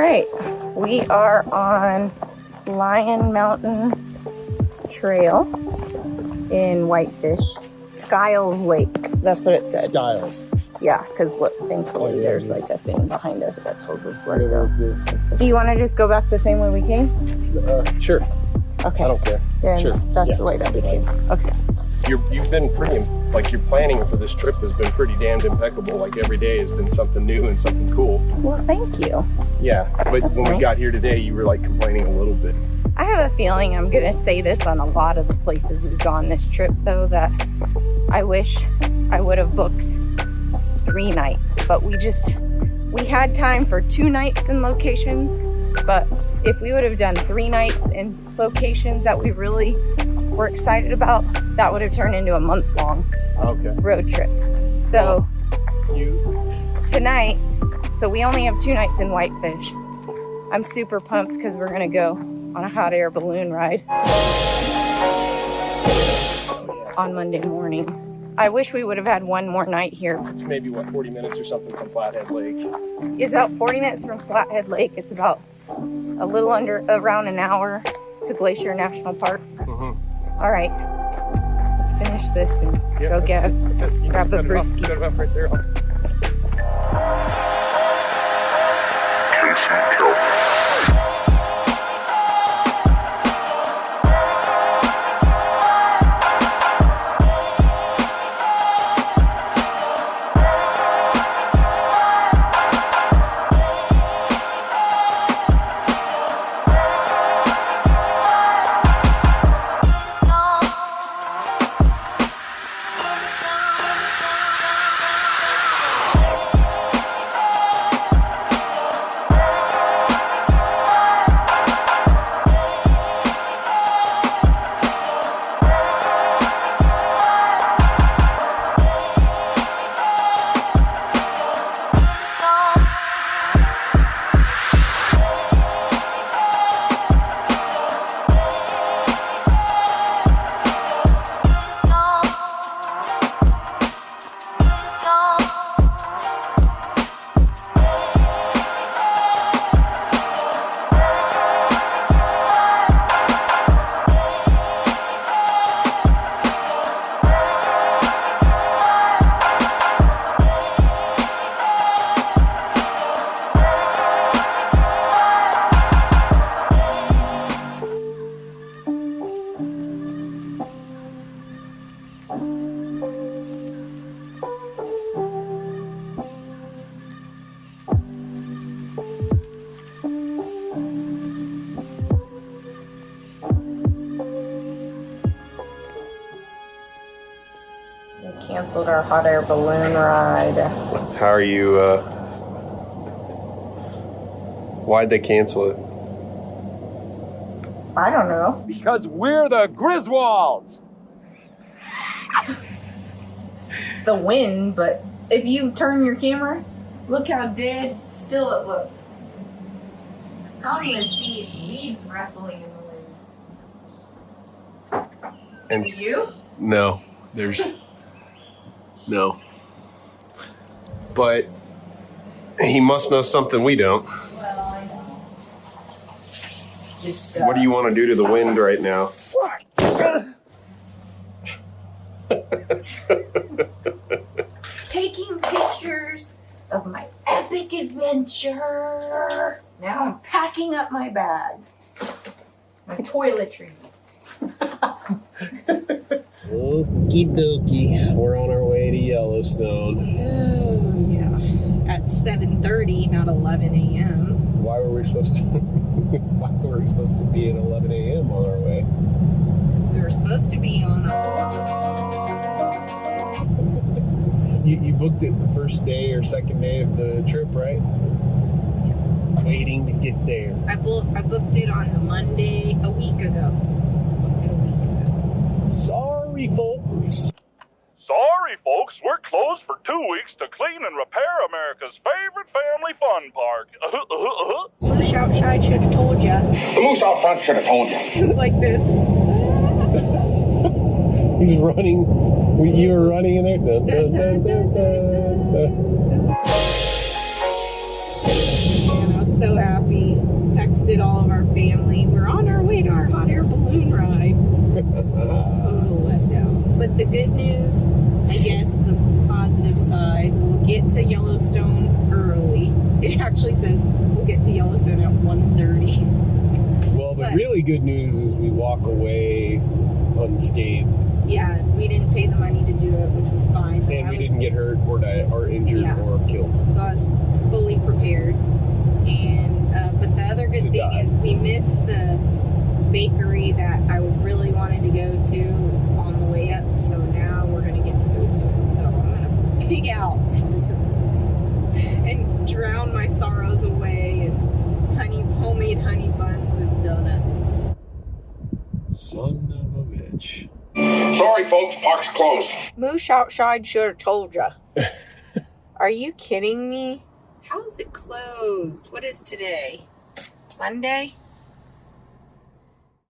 right, we are on Lion Mountain Trail in Whitefish. Skiles Lake, that's what it said. Skiles. Yeah, because look, thankfully there's like a thing behind us that tells us where to go. Do you want to just go back the same way we came? Sure. Okay. I don't care. Then sure. That's the way that we came. Okay. You've been pretty, like your planning for this trip has been pretty damned impeccable. Like every day has been something new and something cool. Well, thank you. Yeah, but That's when nice. we got here today, you were like complaining a little bit. I have a feeling I'm gonna say this on a lot of the places we've gone this trip though, that I wish I would have booked 3 nights, but we had time for 2 nights in locations, but if we would have done 3 nights in locations that we really were excited about, that would have turned into a month-long road trip. So tonight, so we only have 2 nights in Whitefish. I'm super pumped because we're gonna go on a hot air balloon ride on Monday morning. I wish we would have had 1 more night here. It's maybe, what, 40 minutes or something from Flathead Lake? It's about 40 minutes from Flathead Lake. It's about a little around an hour to Glacier National Park. All right, let's finish this and go grab a brewski. Cut it up right there. We canceled our hot air balloon ride. How are you, why'd they cancel it? I don't know. Because we're the Griswolds! The wind, but if you turn your camera, look how dead still it looks. I don't even see leaves rustling in the wind. And Do you? no, there's no. But he must know something we don't. Well, I know. Just, What do you want to do to the wind right now? taking pictures of my epic adventure. Now I'm packing up my bag. My toiletries. Okie dokie. We're on our way to Yellowstone. Oh, yeah. At 7:30, not 11 a.m. Why were we supposed to be at 11 a.m. on our way? Because we were supposed to be on You booked it the first day or second day of the trip, right? Waiting to get there. I booked it on the Monday a week ago. Booked it a week ago. Sorry, folks. Sorry, folks, we're closed for 2 weeks to clean and repair America's favorite family fun park. Moose outside should have told ya. The moose out front should have told you. Just like this. He's running. You were running in there. Dun, dun, dun, dun, dun, dun. Man, I was so happy. exhausted all of our family. We're on our way to our hot air balloon ride. Total letdown. But the good news, I guess the positive side, we'll get to Yellowstone early. It actually says we'll get to Yellowstone at 1:30. Well, the really good news is we walk away unscathed. Yeah, we didn't pay the money to do it, which was fine. And we didn't get hurt or die or injured or killed. So I was fully prepared. And but the other good thing is we missed the bakery that I really wanted to go to on the way up. So now we're going to get to go to it. So I'm going to pig out and drown my sorrows away and homemade honey buns and donuts. Son of a bitch. Sorry, folks, park's closed. Moosh outside should have told ya. Are you kidding me? How is it closed? What is today? Monday?